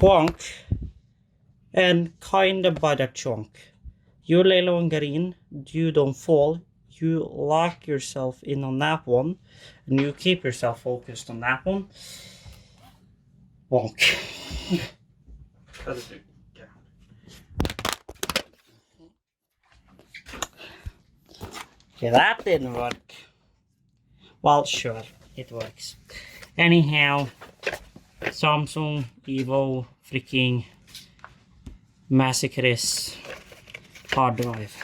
Twonk and kinda by the chunk. You lay longer in, you don't fall, you lock yourself in on that one, and you keep yourself focused on that one. Wonk. Okay, that didn't work. Well, sure, it works. Anyhow, Samsung EVO freaking massacres hard drive.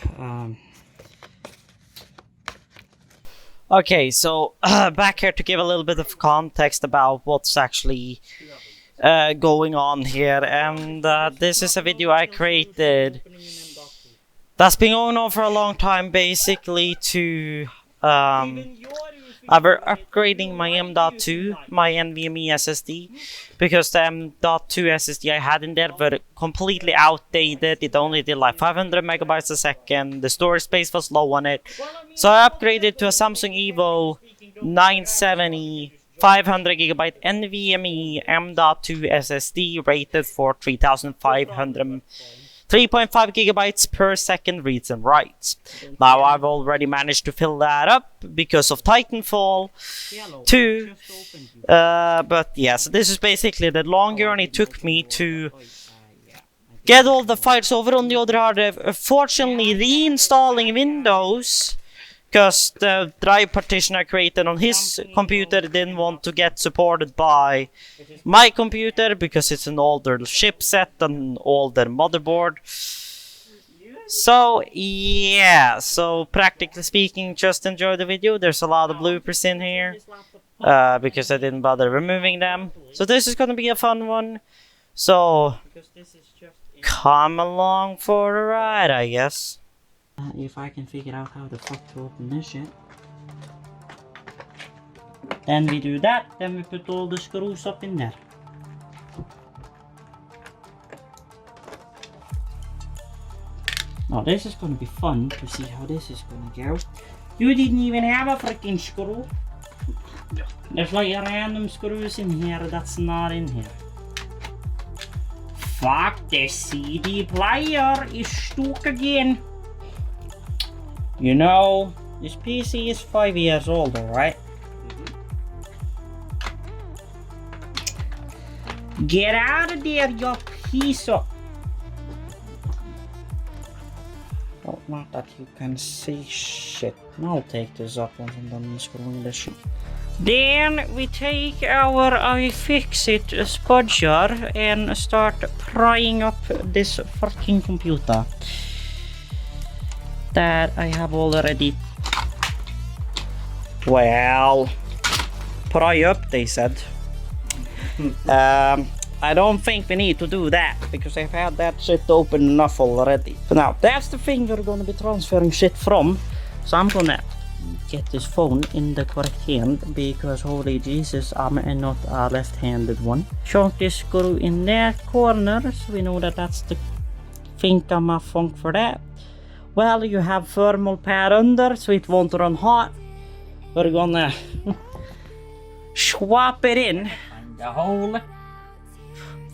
Okay, so back here to give a little bit of context about what's actually going on here, and this is a video I created that's been going on for a long time, basically to we're upgrading my M.2, my NvMe SSD, because the M.2 SSD I had in there were completely outdated. It only did like 500 megabytes a second, the storage space was low on it, so I upgraded to a Samsung EVO 970 500 gigabyte NvMe M.2 SSD rated for 3.5 gigabytes per second reads and writes. Now I've already managed to fill that up because of Titanfall 2. But yeah, so this is basically the long journey it took me to get all the files over on the other hard drive. Fortunately, reinstalling Windows, because the drive partition I created on his computer didn't want to get supported by my computer because it's an older chipset and older motherboard. So yeah, so practically speaking, just enjoy the video. There's a lot of bloopers in here because I didn't bother removing them. So this is gonna be a fun one. So come along for a ride, I guess. If I can figure out how the fuck to open this shit. Then we do that, then we put all the screws up in there. Now this is gonna be fun to see how this is gonna go. You didn't even have a freaking screw. There's like random screws in here that's not in here. Fuck, the CD player is stuck again. You know, this PC is 5 years old, alright? Get out of there, you piece of... Well, not that you can see shit. I'll take this up once I'm done unscrewing this shit. Then we take our iFixit spudger and start prying up this fucking computer that I have already, well, pry up, they said. I don't think we need to do that because I've had that shit open enough already. But now that's the thing we're gonna be transferring shit from. So I'm gonna get this phone in the correct hand because holy Jesus, I'm not a left-handed one. Chunk this screw in that corner so we know that that's the think funk for that. Well, you have thermal pad under so it won't run hot. We're gonna swap it in the hole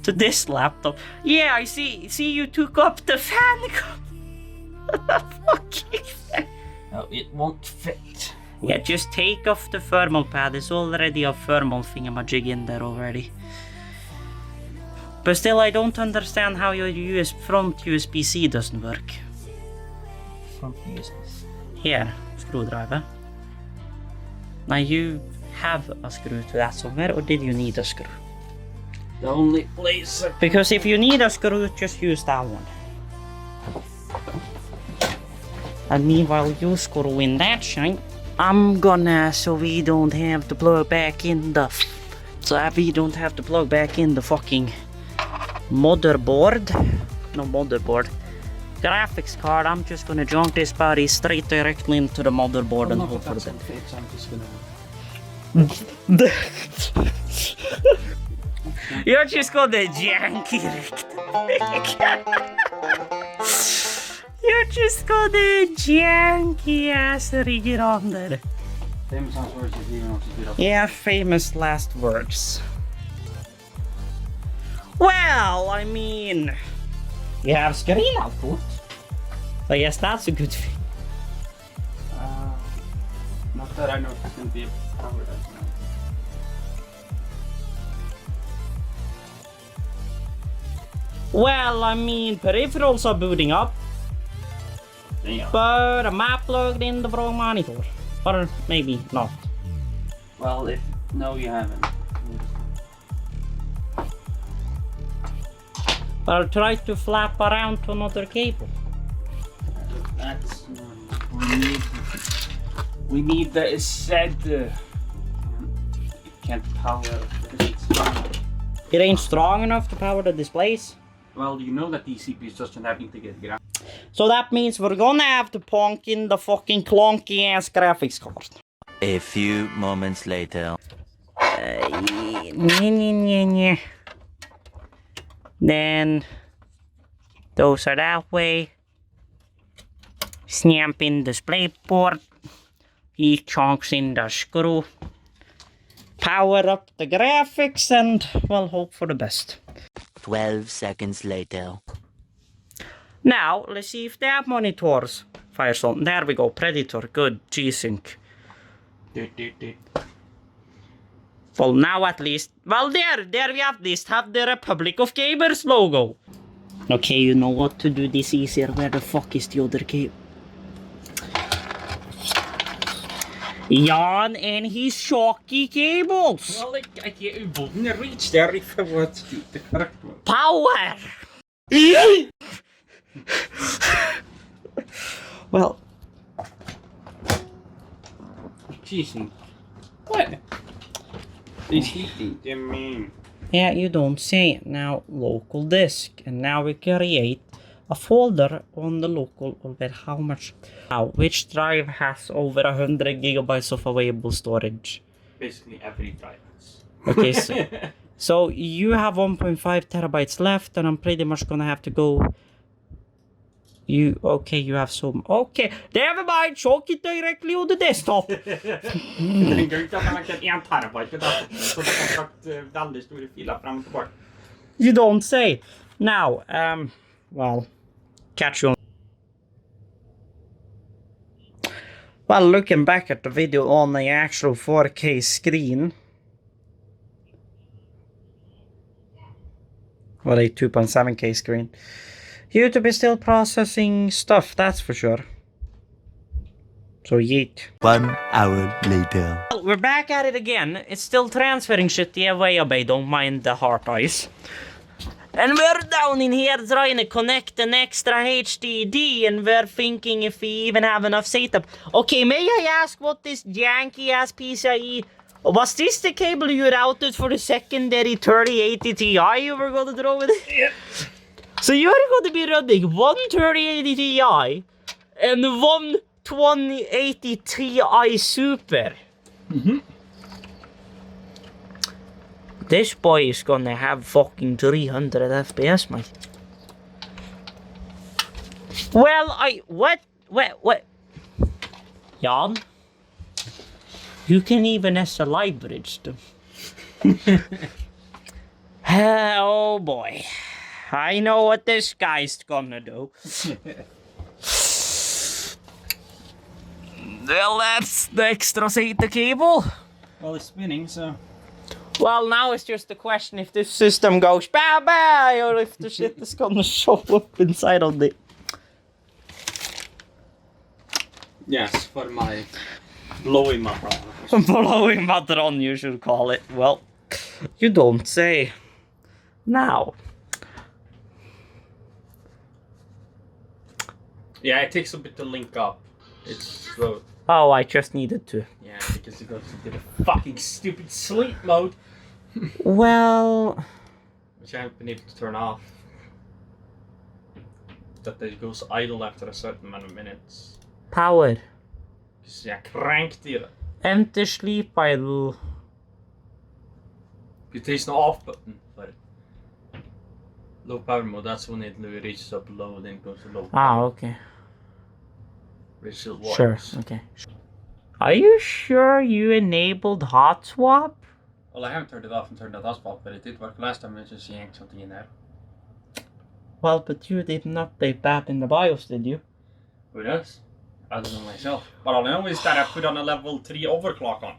to this laptop. Yeah, I see you took up the fan. Fucking fan. No, it won't fit. Yeah, just take off the thermal pad. There's already a thermal thingamajig in there already. But still, I don't understand how your front USB-C doesn't work. Front USB. Here, screwdriver. Now you have a screw to that somewhere, or did you need a screw? The only place. Because if you need a screw, just use that one. And meanwhile, you screw in that shit. I'm gonna, so we don't have to plug back in the, fucking motherboard. No motherboard. Graphics card. I'm just gonna junk this body straight directly into the motherboard and hope for that. I'm just gonna. You're just gonna janky it. You're just gonna janky ass rig it on there. Famous last words if you want to do that. Yeah, famous last words. Well, I mean, you have screen output. So I guess that's a good thing. Not that I know if it's going to be powered as well. Well, I mean, peripherals are booting up. Yeah. But am I plugged in the wrong monitor? Or maybe not. Well, if no, you haven't. But I'll try to flap around to another cable. That's we need the SSD. It can't power because it's It ain't strong enough to power the displays. well, you know that these CPUs doesn't have integrated graphics. So that means we're gonna have to plunk in the fucking clunky ass graphics card. A few moments later. Then those are that way. Snap in display port. Each chunks in the screw. Power up the graphics and, well, hope for the best. 12 seconds later. Now, let's see if that monitors fires on. There we go, Predator, good, G-Sync. Well, now at least, well, there we at least have the Republic of Gamers logo. Okay, you know what to do this easier. Where the fuck is the other cable? Jan and his shocky cables. Well, I wouldn't reach there if I was the correct one. Power! Well, Jesus. What? Is heating? I mean. yeah, you don't say it. Now, local disk. And now we create a folder on the local with how much. Now, which drive has over 100 gigabytes of available storage? Basically every drive has. Okay, so you have 1.5 terabytes left, and I'm pretty much gonna have to go. You have some. Okay, never mind. Choke it directly on the desktop. Den går inte att ha lagt 1 terabyte så det kan sagt väldigt stora filer fram och tillbaka. You don't say. Now, well, catch you on. Well, looking back at the video on the actual 4K screen. Well, a 2.7K screen. YouTube is still processing stuff, that's for sure. So yeet. 1 hour later. Well, we're back at it again. It's still transferring shit the way away, don't mind the hard eyes. And we're down in here trying to connect an extra HDD, and we're thinking if we even have enough setup. Okay, may I ask what this janky ass PCIe... Was this the cable you routed for the secondary 3080 Ti you were gonna throw with it? Yeah. So you're gonna be running one 3080 Ti and one 2080 Ti Super. This boy is gonna have fucking 300 FPS, mate. Well, what? Jan? You can even SLI bridge them. Oh boy. I know what this guy's gonna do. Well, that's the extra SATA cable. Well, it's spinning, so. Well, now it's just the question if this system goes bye-bye or if the shit is gonna show up inside of it. Yes, for my blowing my problem. Blowing matron, you should call it. Well, you don't say. Now. Yeah, it takes a bit to link up. It's slow. Oh, I just needed to. Yeah, because it goes into the fucking stupid sleep mode. Well... Which I haven't been able to turn off. That it goes idle after a certain amount of minutes. Power. Så jag cranked it. Enter sleep idle. It takes no off button for it. Low power mode, that's when it reaches up low, then it goes to low power. Ah, okay. Which still works. Sure, okay. Are you sure you enabled hot swap? Well, I haven't turned it off and turned that hotspot, but it did work last time. I just yanked something in there. Well, but you didn't update that in the BIOS, did you? Who knows? I don't know myself. But all I know is that I put on a level 3 overclock on.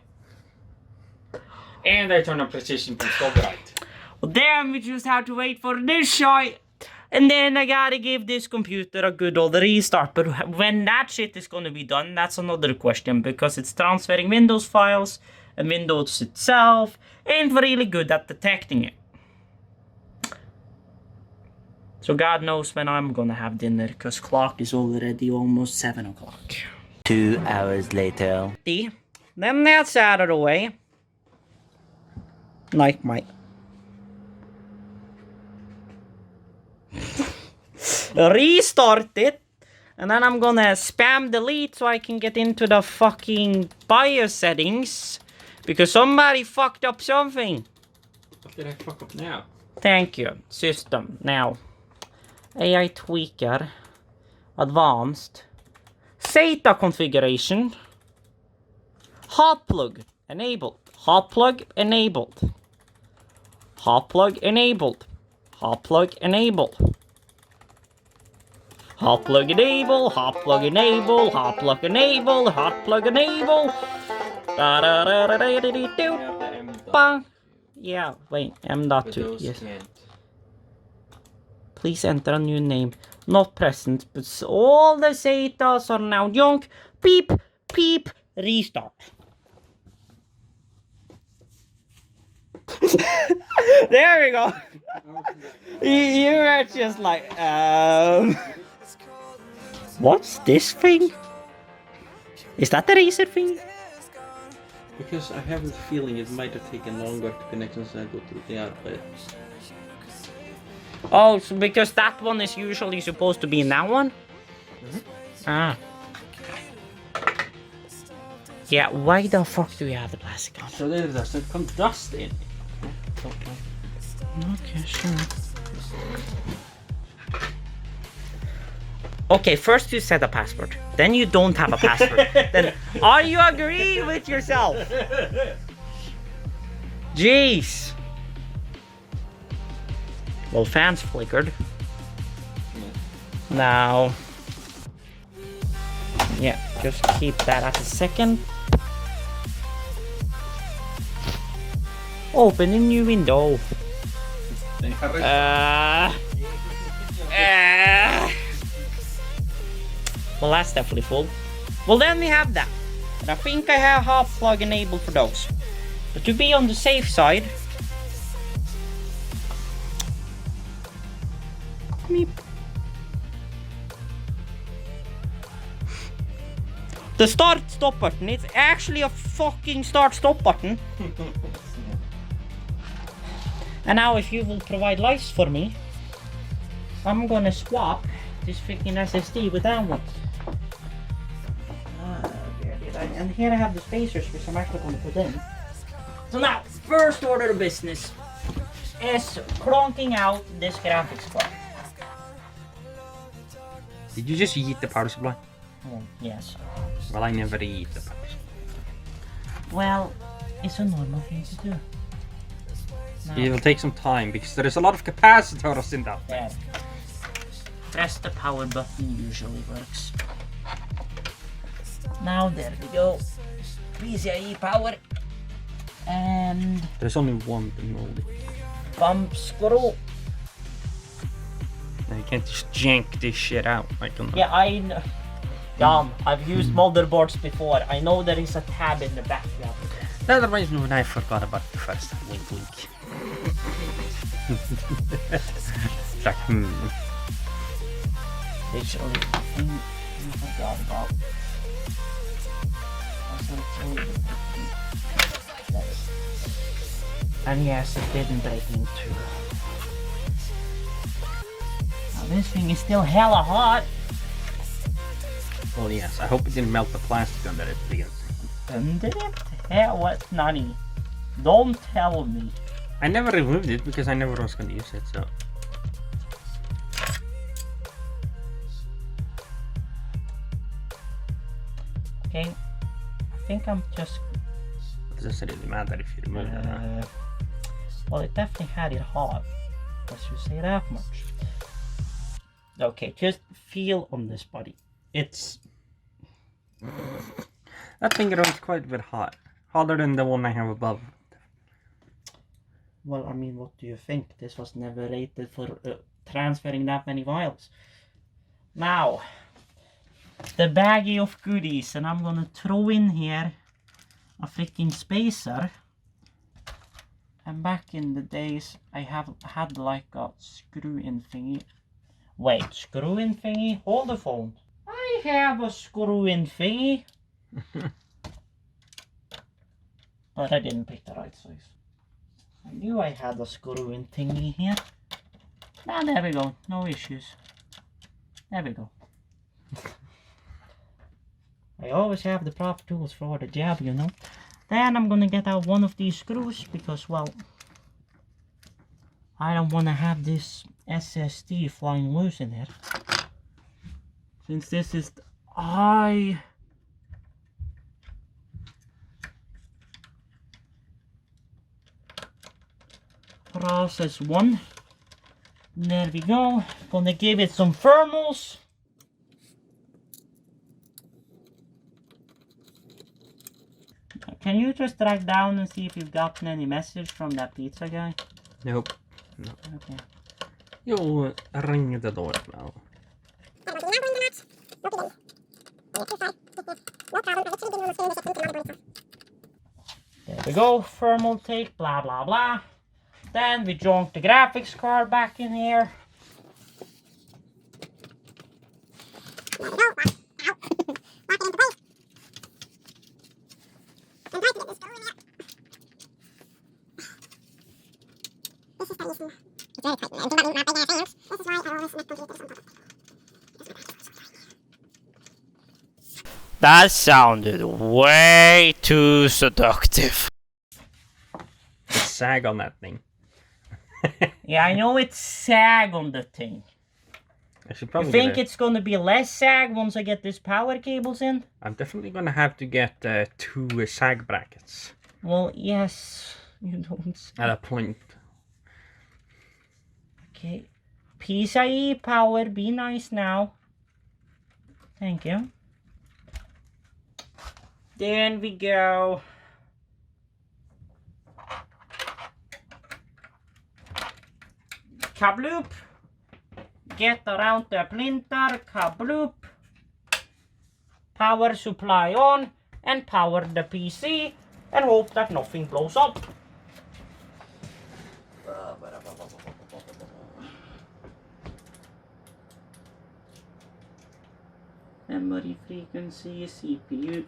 And I turned on precision from override. Well, then we just have to wait for this shit. And then I gotta give this computer a good old restart. But when that shit is gonna be done, that's another question. Because it's transferring Windows files. And Windows itself ain't really good at detecting it. So God knows when I'm gonna have dinner. Because clock is already almost 7 o'clock. 2 hours later. Then that's out of the way. Like my... Restart it. And then I'm gonna spam delete so I can get into the fucking BIOS settings. Because somebody fucked up something. What did I fuck up now? Thank you. System. Now. AI tweaker. Advanced. SATA configuration. Hot plug enabled. Hot plug enabled. Hot plug enabled. Hot plug enabled. Hot plug enable, hot plug enable, hot plug enable, hot plug enable. Da da da da da da da da. Yeah, wait, M.2. Yes. Please enter a new name. Not present, but all the SATAs are now junk. Beep, beep, restart. There we go. You were just like, what's this thing? Is that the Razer thing? Because I have a feeling it might have taken longer to connect since I go to the outlet. Oh, so because that one is usually supposed to be in that one? Ah. Yeah, why the fuck do we have the plastic on? So there doesn't come dust in. Okay, sure. Okay, first you set a password, then you don't have a password. Then are you agreeing with yourself? Jeez. Well, fans flickered. Now, yeah, just keep that as a second. Open a new window. Well, that's definitely full. Well, then we have that. And I think I have hot plug enabled for those. But to be on the safe side, meep. The start stop button, it's actually a fucking start stop button. And now if you will provide lights for me, I'm gonna swap this freaking SSD with that one. And here I have the spacers which I'm actually gonna put in. So now, first order of business is cranking out this graphics card. Did you just eat the power supply? Oh, yes. Well, I never eat the power supply. Well, it's a normal thing to do. Now, It will take some time because there is a lot of capacitors in that. there. Press the power button, usually works. Now there we go. PCIe power. And There's only one thing holding. bump screw. Now you can't just jank this shit out. Yeah, I know. Jan, I've used motherboards before. I know there is a tab in the back. That reminds me when I forgot about the first time. Wink, wink. It's like, Literally, I forgot about. And yes, it didn't break in two. Now this thing is still hella hot. Well, yes, I hope it didn't melt the plastic under it again. Under it? Hell, what? Nani? Don't tell me. I never removed it because I never was going to use it, so. Okay, I think I'm just... doesn't really matter if you remove that. Well, it definitely had it hard. Let's just say that much. Okay, just feel on this body. It's... That finger is quite a bit hot. Hotter than the one I have above. Well, I mean, what do you think? This was never rated for transferring that many files. Now, the baggie of goodies, and I'm gonna throw in here a freaking spacer. And back in the days, I had like a screw-in thingy. Wait, screw-in thingy? Hold the phone. I have a screw-in thingy. But I didn't pick the right size. I knew I had a screw-in thingy here. Now there we go, no issues. There we go. I always have the proper tools for the job, you know. Then I'm gonna get out one of these screws because, well, I don't want to have this SSD flying loose in here. Since this is I process 1. There we go. Gonna give it some thermals. Can you just drag down and see if you've gotten any message from that pizza guy? Nope. No. Okay. You'll ring the doorbell. There we go, thermal tape, blah blah blah. Then we junk the graphics card back in here. That sounded way too seductive. Sag on that thing. Yeah, I know it's sag on the thing. I should You probably think it's gonna be less sag once I get these power cables in? I'm definitely gonna have to get 2 sag brackets. Well, yes. You don't. At a point. Okay. PCIe power, be nice now. Thank you. Then we go. Kabloop. Get around the printer, kabloop. Power supply on and power the PC and hope that nothing blows up. Memory frequency, CPU.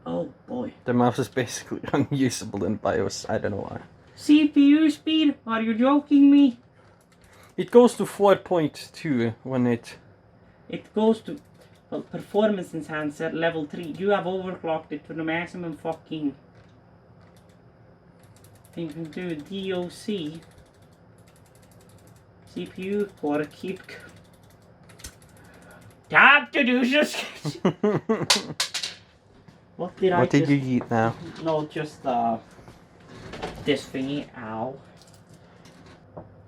Oh boy. The mouse is basically unusable in BIOS. I don't know why. CPU speed? Are you joking me? It goes to 4.2 when it goes to, well, performance enhancer level 3. You have overclocked it to the maximum fucking thing you can do. DOC. CPU core keep. Time to do just. What did you eat now? No, just this thingy. Ow.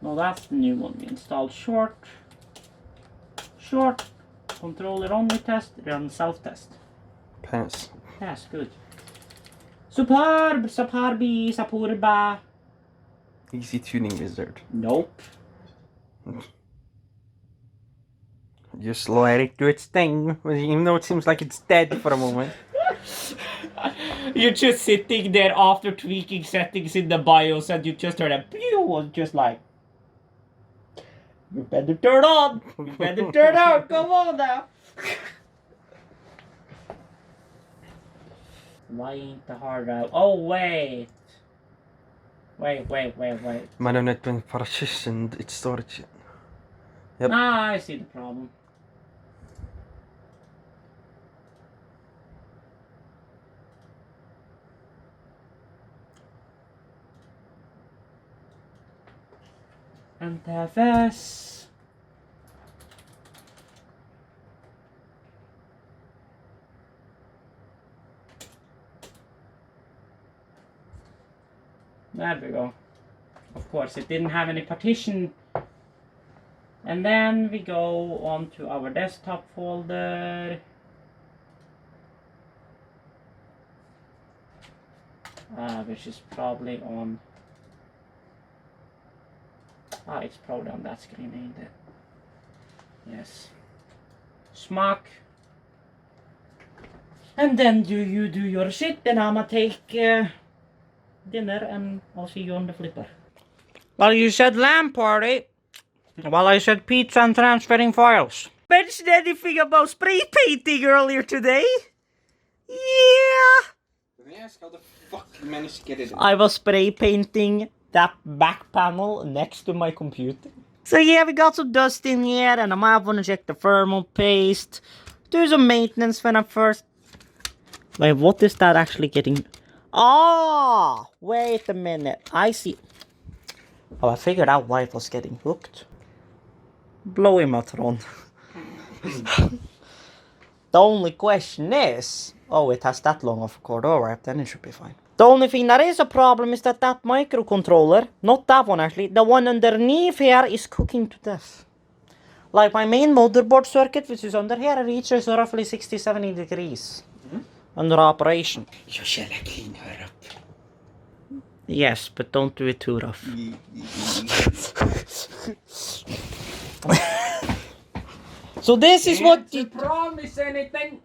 No, that's the new one we installed. Short. Controller only test. Run self test. Pass. Pass, good. Superb. Superbi. Superba. Easy tuning wizard. Nope. Just let it do its thing, even though it seems like it's dead for a moment. You're just sitting there after tweaking settings in the BIOS and you just heard a pew and just like, you better turn on! You better turn on! Come on now! Why ain't the hard drive? Oh, wait! Wait. Might have not been partitioned its storage. Yep. Ah, I see the problem. NTFS. There we go. Of course, it didn't have any partition. And then we go on to our desktop folder. Which is probably on... it's probably on that screen, ain't it? Yes. Smack. And then you do your shit, then I'ma take dinner and I'll see you on the flipper. Well, you said LAN party. Well, I said pizza and transferring files. Mentioned anything about spray painting earlier today? Yeah. Yes, how the fuck you managed to get it in? I was spray painting that back panel next to my computer. So yeah, we got some dust in here and I might want to check the thermal paste. Do some maintenance when I first... Wait, what is that actually getting... Oh, wait a minute. I see. Oh, I figured out why it was getting hooked. Blowimatron. The only question is... Oh, it has that long of a cord. Alright, then it should be fine. The only thing that is a problem is that that microcontroller, not that one actually, the one underneath here is cooking to death. Like my main motherboard circuit, which is under here, reaches roughly 60-70 degrees under operation. So shall I clean her up? Yes, but don't do it too rough. So this is what you promise anything.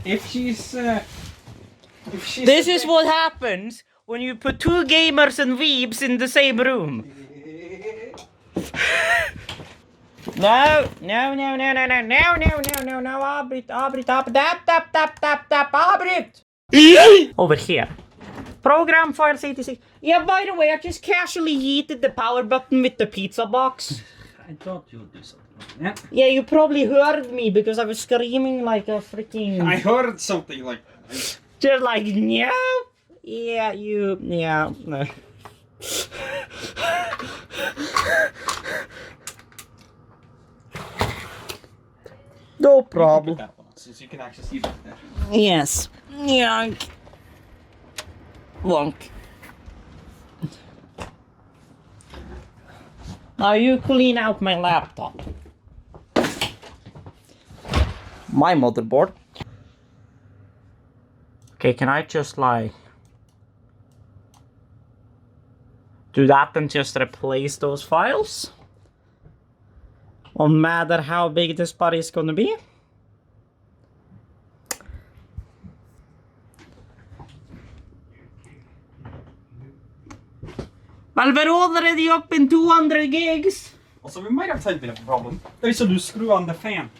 If she's This is what happens when you put two gamers and weebs in the same room. No, avbryt. Over here. Program files 86. Yeah, by the way, I just casually yeeted the power button with the pizza box. I thought you would do something. Yeah. Yeah, you probably heard me because I was screaming like a freaking... I heard something like... Just like, no. Yeah, you... Yeah, no. No problem. Put that one on, so you can actually see that there. Yes. Yonk. Wonk. Now you clean out my laptop. My motherboard. Okay, can I just like do that and just replace those files? No matter how big this body is gonna be. Well, we're already up in 200 gigs. Also, we might have a bit of a problem. There's a loose screw on the fan.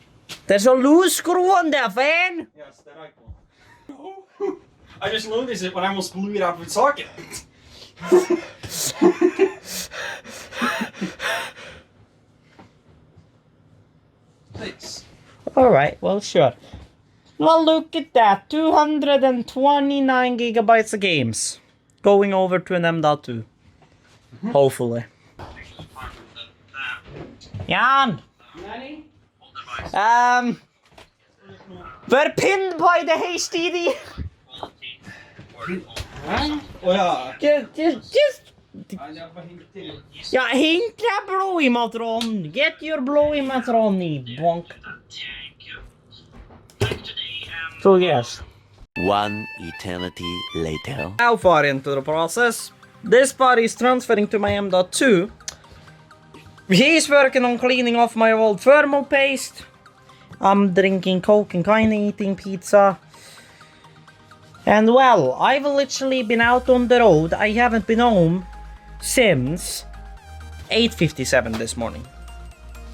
There's a loose screw on the fan. Yes, that icon. I just noticed it when I almost blew it out of its socket. Thanks. Alright, well, sure. Well, look at that. 229 gigabytes of games. Going over to an M.2. Hopefully. Jan! We're pinned by the HDD. Oh ja. Just. Ja, hinkla blowimatron. Get your blowimatron i bonk. So yes. One eternity later. How far into the process? This body is transferring to my M.2. He's working on cleaning off my old thermal paste. I'm drinking Coke and kinda eating pizza. And well, I've literally been out on the road. I haven't been home since 8:57 this morning.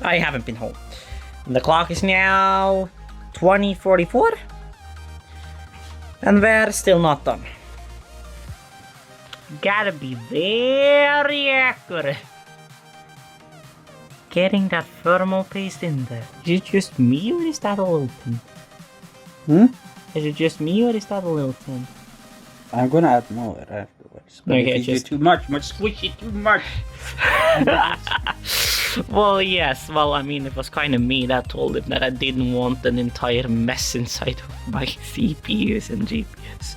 I haven't been home. And the clock is now 20:44. And we're still not done. Gotta be very accurate. Getting that thermal paste in there. Is it just me or is that a little thin? Is it just me or is that a little thin? I'm gonna add more afterwards. But Okay, if you just- do too much, squishy too much. Well, yes. Well, I mean, it was kind of me that told him that I didn't want an entire mess inside of my CPUs and GPUs.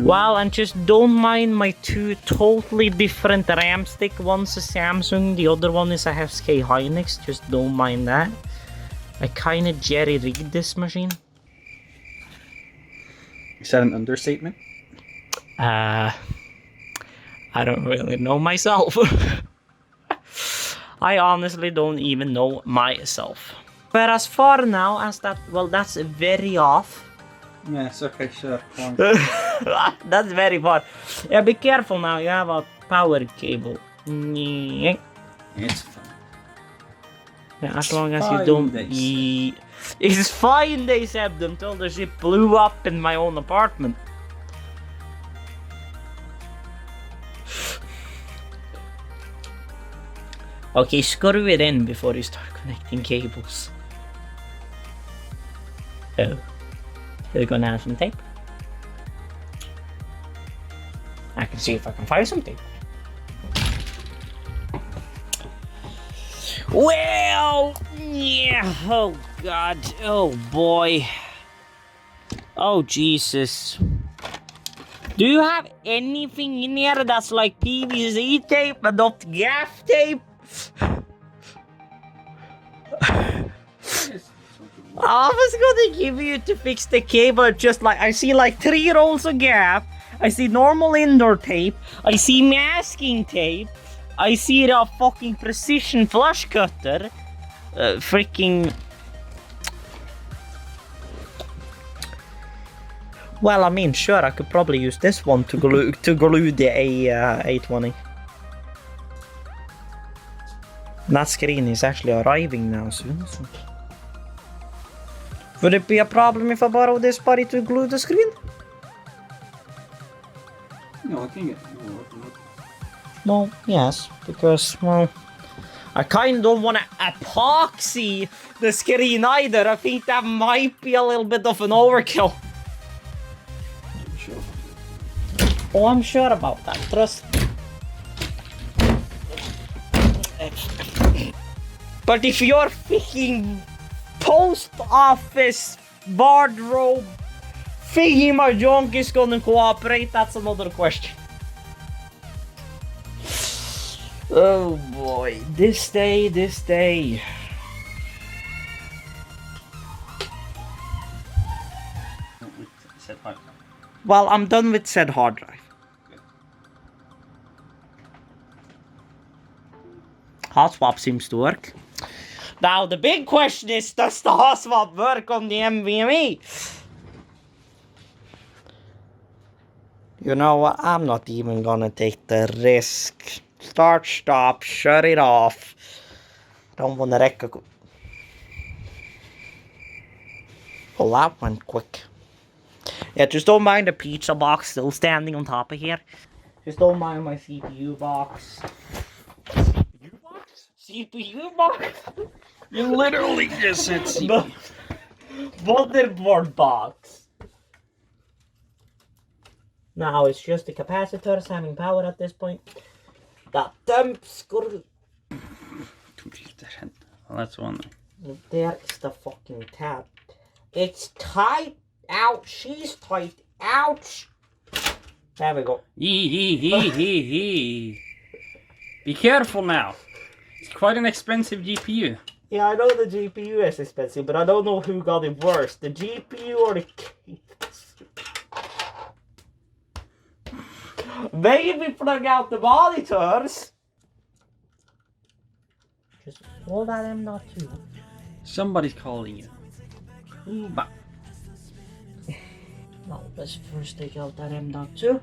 Well, and just don't mind my two totally different RAM stick. One's a Samsung, the other one is a HASSEL Hynix. Just don't mind that. I kinda jerry-rigged this machine. Is that an understatement? I don't really know myself. I honestly don't even know myself. But as far now as that, well, that's very off. Yes, okay, sure. That's very far. Yeah, be careful now, you have a power cable. Yeah, It's fine. as long as fine, you don't... they say. It's fine, they said, until the ship blew up in my own apartment. Okay, screw it in before you start connecting cables. Oh. You're gonna have some tape? I can see if I can find some tape. Well, yeah, oh god, oh boy. Oh Jesus. Do you have anything in here that's like PVC tape but not gaff tape? I was gonna give you to fix the cable, just like I see like 3 rolls of gaff, I see normal indoor tape, I see masking tape, I see the fucking precision flush cutter, freaking... Well, I mean, sure, I could probably use this one to glue the A820. That screen is actually arriving now soon, so... Would it be a problem if I borrow this buddy to glue the screen? No, I can get... Well, yes, because, well... I kinda don't wanna epoxy the screen either. I think that might be a little bit of an overkill. Sure. Oh, I'm sure about that, trust me. But if your freaking post office wardrobe thingy my junk is gonna cooperate, that's another question. Oh boy, this day. Set hard drive. Well, I'm done with said hard drive. Hot swap seems to work. Now the big question is, does the hot swap work on the NvMe? You know what, I'm not even gonna take the risk. Start, stop, shut it off. Don't wanna wreck a... Well, that went quick. Yeah, just don't mind the pizza box still standing on top of here. Just don't mind my CPU box. CPU box? CPU box? You literally just said CPU. Motherboard box. Now it's just the capacitors having power at this point. That dump screw. Well, that's one. There is the fucking tab. It's tight. Ouch. She's tight. Ouch. There we go. Be careful now. It's quite an expensive GPU. Yeah, I know the GPU is expensive, but I don't know who got it worse, the GPU or the case. Maybe plug out the monitors. Just hold that M.2. Somebody's calling you. Now let's first take out that M.2.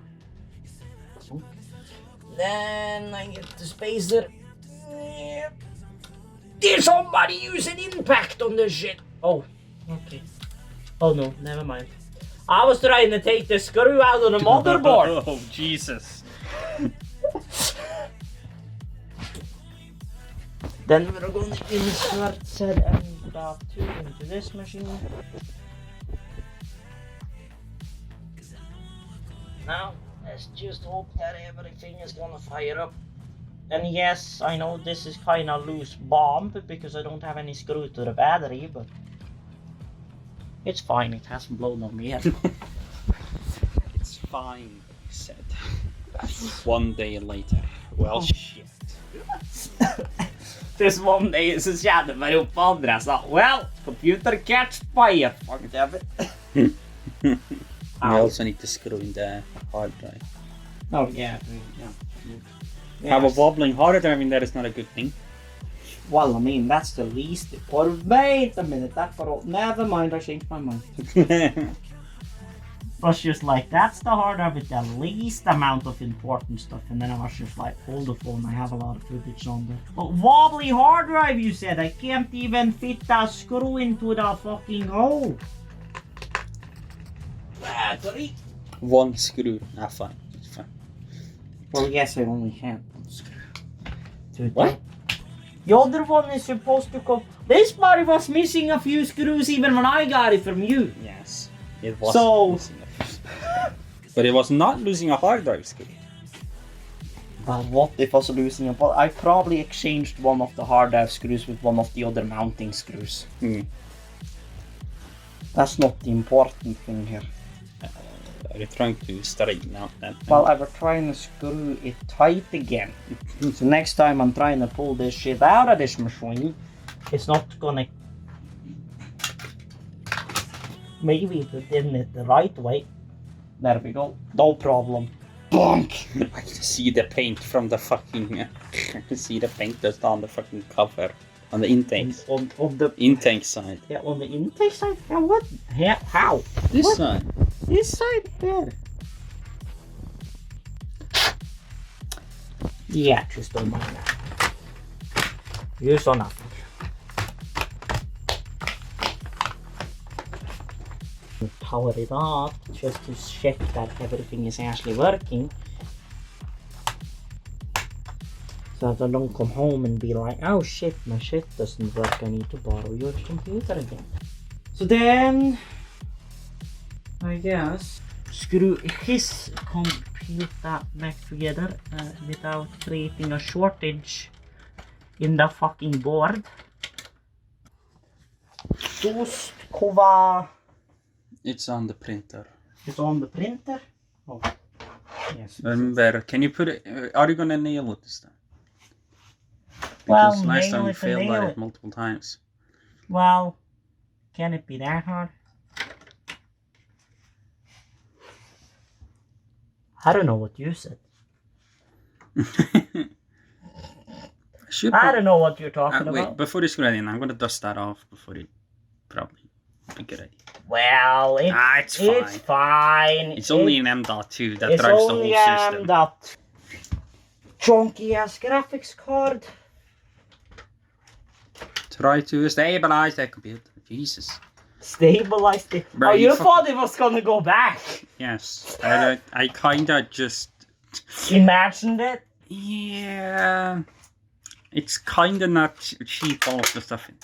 Then I get the spacer. Did somebody use an impact on this shit? Oh, okay. Oh no, never mind. I was trying to take the screw out of the motherboard. Oh, Jesus. Then we're going to insert said M.2 into this machine. Now, let's just hope that everything is gonna fire up. And yes, I know this is kinda loose bomb because I don't have any screw to the battery, but it's fine, it hasn't blown on me yet. It's fine, he said. 1 day later. Well, shit. This one day så kände man upp på andra så well, computer catch fire. Fuck damn it. I also need to screw in the hard drive. Oh yeah. Have a wobbling hard drive in there is not a good thing. Well, I mean, that's the least. Or wait a minute, that got all. Never mind, I changed my mind. I was just like, that's the hard drive with the least amount of important stuff. And then I was just like, hold the phone, I have a lot of footage on there. But wobbly hard drive, you said. I can't even fit that screw into the fucking hole. Battery. One screw. Ah, fine. It's fine. Well, yes, I only have one screw. Dude, What? The other one is supposed to come. This body was missing a few screws even when I got it from you. Yes. It was So- losing a few. But it was not losing a hard drive screw. Well, what if I was losing a ball? I probably exchanged one of the hard drive screws with one of the other mounting screws. That's not the important thing here. Are you trying to straighten out that thing? Well, I was trying to screw it tight again. So next time I'm trying to pull this shit out of this machine, it's not gonna... Maybe if it didn't it the right way. There we go. No problem. Bonk! I can see the paint from the fucking... I can see the paint that's on the fucking cover. On the intakes. On the... Intake side. Yeah, on the intake side? Yeah, what? Yeah, how? This What? side. This side there. Yeah, just don't mind that. You saw nothing. Power it up just to check that everything is actually working. So that I don't come home and be like, oh shit, my shit doesn't work, I need to borrow your computer again. So then, I guess, screw his computer back together without creating a shortage in the fucking board. Just cover. It's on the printer. It's on the printer. Oh, yes. Remember, can you put it... are you gonna nail it this time? Well, Because last nail time you it and failed nail at it. it multiple times. Well, can it be that hard? I don't know what you said. I don't know what you're talking wait, about. before you screw that in, I'm gonna dust that off before you probably pick it up. Well, it's fine. It's fine. It's only an M.2 that it's drives the only whole system. that chunky ass graphics card. Try to stabilize that computer. Jesus. Stabilized it. Bro, Oh, you you thought it was gonna go back? Yes. I kinda just... Imagined it? Yeah... It's kinda not cheap, all of the stuff in.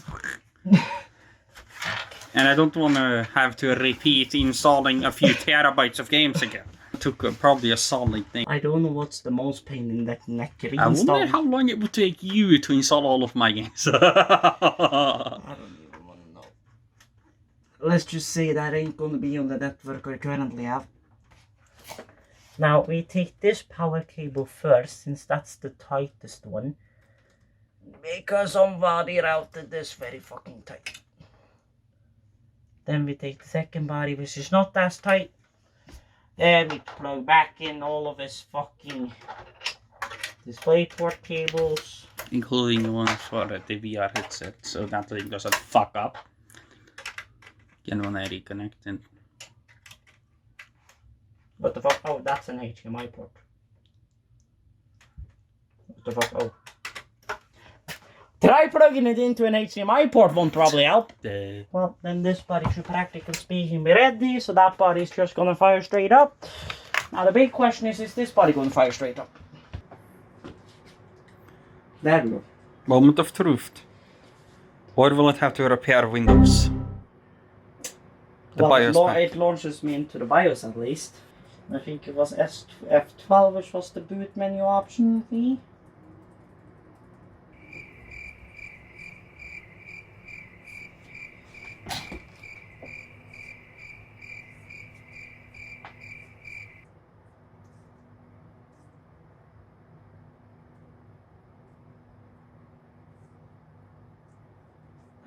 And I don't wanna have to repeat installing a few terabytes of games again. It took probably a solid thing. I don't know what's the most pain in that neck I wonder reinstall. how long it would take you to install all of my games. I don't even want to know. Let's just say that ain't gonna be on the network I currently have. Now we take this power cable first, since that's the tightest one. Because somebody routed this very fucking tight. Then we take the second body, which is not as tight. Then we plug back in all of his fucking DisplayPort cables. Including the ones for the VR headset, so that thing doesn't fuck up. Again, when I reconnect it. What the fuck? Oh, that's an HDMI port. What the fuck? Oh. Try plugging it into an HDMI port won't probably help. Well, then this body should practically speaking be ready, so that body's just gonna fire straight up. Now the big question is this body gonna fire straight up? There we go. Moment of truth. Or will it have to repair Windows? The Well, BIOS pack. it launches me into the BIOS at least. I think it was F12, which was the boot menu option thingy.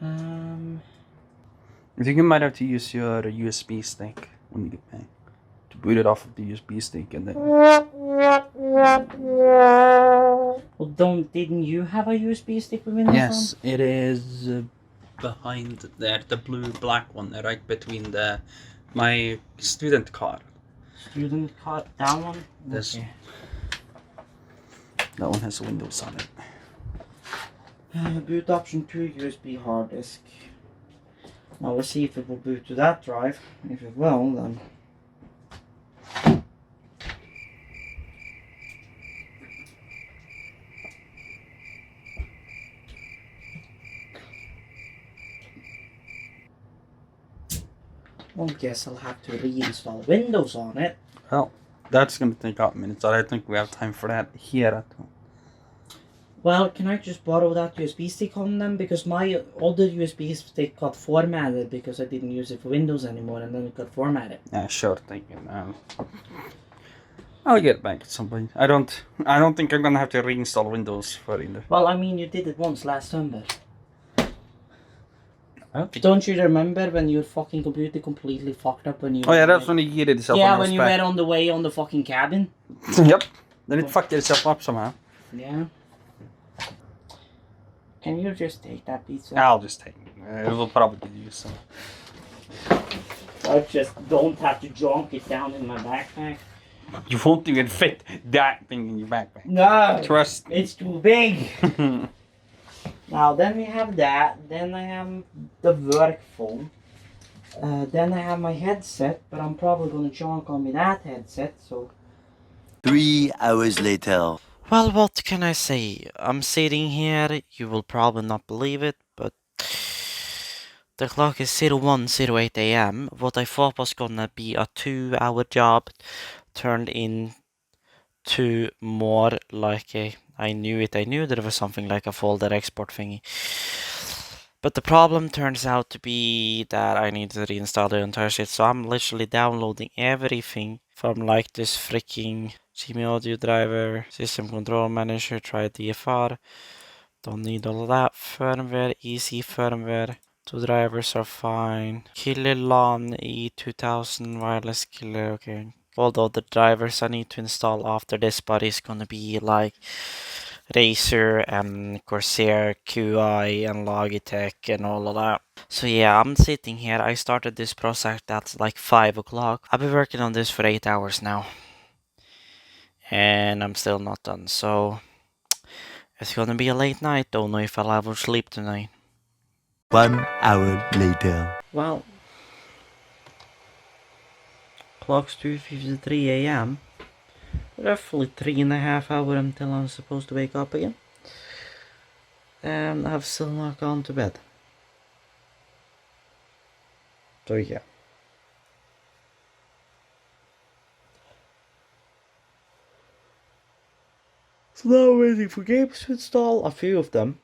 I think you might have to use your USB stick when you get back to boot it off of the USB stick and then. Well, didn't you have a USB stick with Windows Yes, it is behind there, the blue-black one, right between my student card. Student card, that one? This. Okay. That one has Windows on it. Boot option 2 USB hard disk. Now let's see if it will boot to that drive. If it will, then. Well, I guess I'll have to reinstall Windows on it. Well, that's gonna take out minutes. I don't think we have time for that here at home. Well, can I just borrow that USB stick on them? Because my other USB stick got formatted because I didn't use it for Windows anymore, and then it got formatted. Yeah, sure thing. I'll get back at some point. I don't think I'm gonna have to reinstall Windows for either. Well, I mean, you did it once last summer. Don't you remember when your fucking computer completely fucked up when you... Oh yeah, that's when you yeeted itself. Yeah, when you were on the way on the fucking cabin. Yep. Then it fucked itself up somehow. Yeah. Can you just take that pizza? I'll just take it. It will probably use some. I just don't have to junk it down in my backpack. You won't even fit that thing in your backpack. No! Trust me. It's too big! Now, then we have that. Then I have the work phone. Then I have my headset, but I'm probably gonna junk on me that headset, so... 3 hours later. Well, what can I say? I'm sitting here, you will probably not believe it, but the clock is 01:08 AM. What I thought was gonna be a 2-hour job turned into more like a... I knew there was something like a folder export thingy. But the problem turns out to be that I need to reinstall the entire shit, so I'm literally downloading everything from like this freaking GME audio driver, system control manager, try DFR, don't need all of that, firmware, easy firmware, 2 drivers are fine, Killer LAN E2000 wireless killer, okay. Although the drivers I need to install after this but is gonna be like Razer and Corsair QI and Logitech and all of that. So yeah, I'm sitting here. I started this project at like 5 o'clock. I've been working on this for 8 hours now. And I'm still not done. So it's gonna be a late night. Don't know if I'll ever sleep tonight. 1 hour later. Well, clock's 2:53 AM. Roughly 3.5 hours until I'm supposed to wake up again. And I've still not gone to bed. So yeah. So now I'm waiting for games to install, a few of them.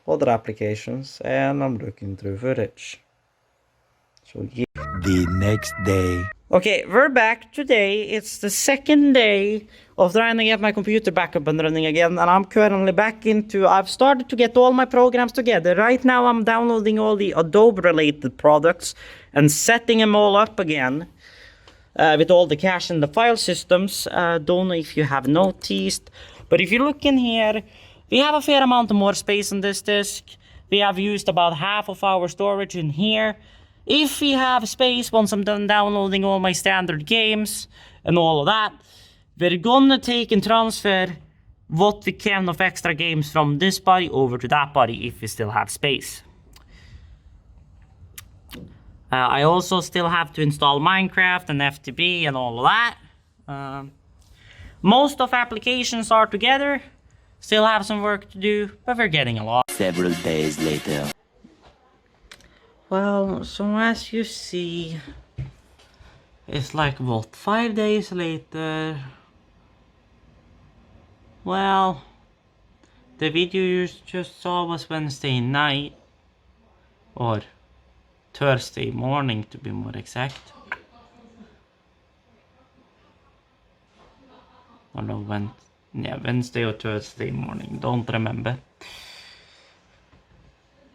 Other applications, and I'm looking through footage. So yeah. The next day. Okay, we're back today. It's the second day of trying to get my computer back up and running again, and I'm currently back into... I've started to get all my programs together. Right now I'm downloading all the Adobe related products and setting them all up again with all the cache and the file systems. Don't know if you have noticed, but if you look in here, we have a fair amount of more space on this disk. We have used about half of our storage in here. If we have space, once I'm done downloading all my standard games and all of that, we're gonna take and transfer what we can of extra games from this body over to that body if we still have space. I also still have to install Minecraft and FTP and all of that. Most of applications are together, still have some work to do, but we're getting along. Several days later. Well, so as you see, it's like, what, 5 days later? Well, the video you just saw was Wednesday night, or Thursday morning to be more exact. Or no, Wednesday or Thursday morning, don't remember.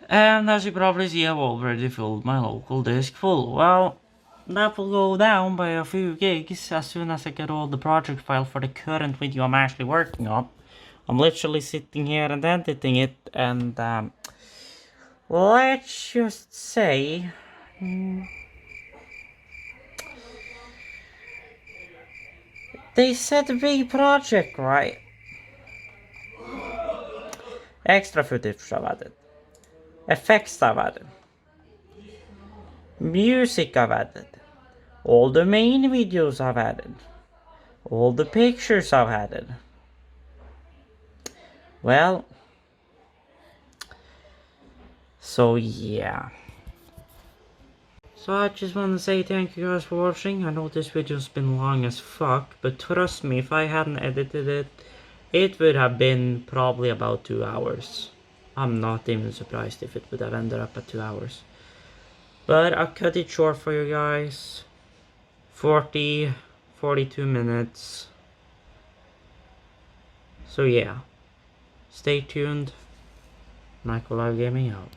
And as you probably see, I've already filled my local disk full. Well, that will go down by a few gigs as soon as I get all the project file for the current video I'm actually working on. I'm literally sitting here and editing it, and let's just say they said a big project, right? Extra footage I've added, effects I've added, music I've added, all the main videos I've added, all the pictures I've added. Well, so yeah. So I just want to say thank you guys for watching. I know this video's been long as fuck, but trust me, if I hadn't edited it, it would have been probably about 2 hours. I'm not even surprised if it would have ended up at 2 hours. But I'll cut it short for you guys. 42 minutes. So yeah, stay tuned. Michael Live Gaming out.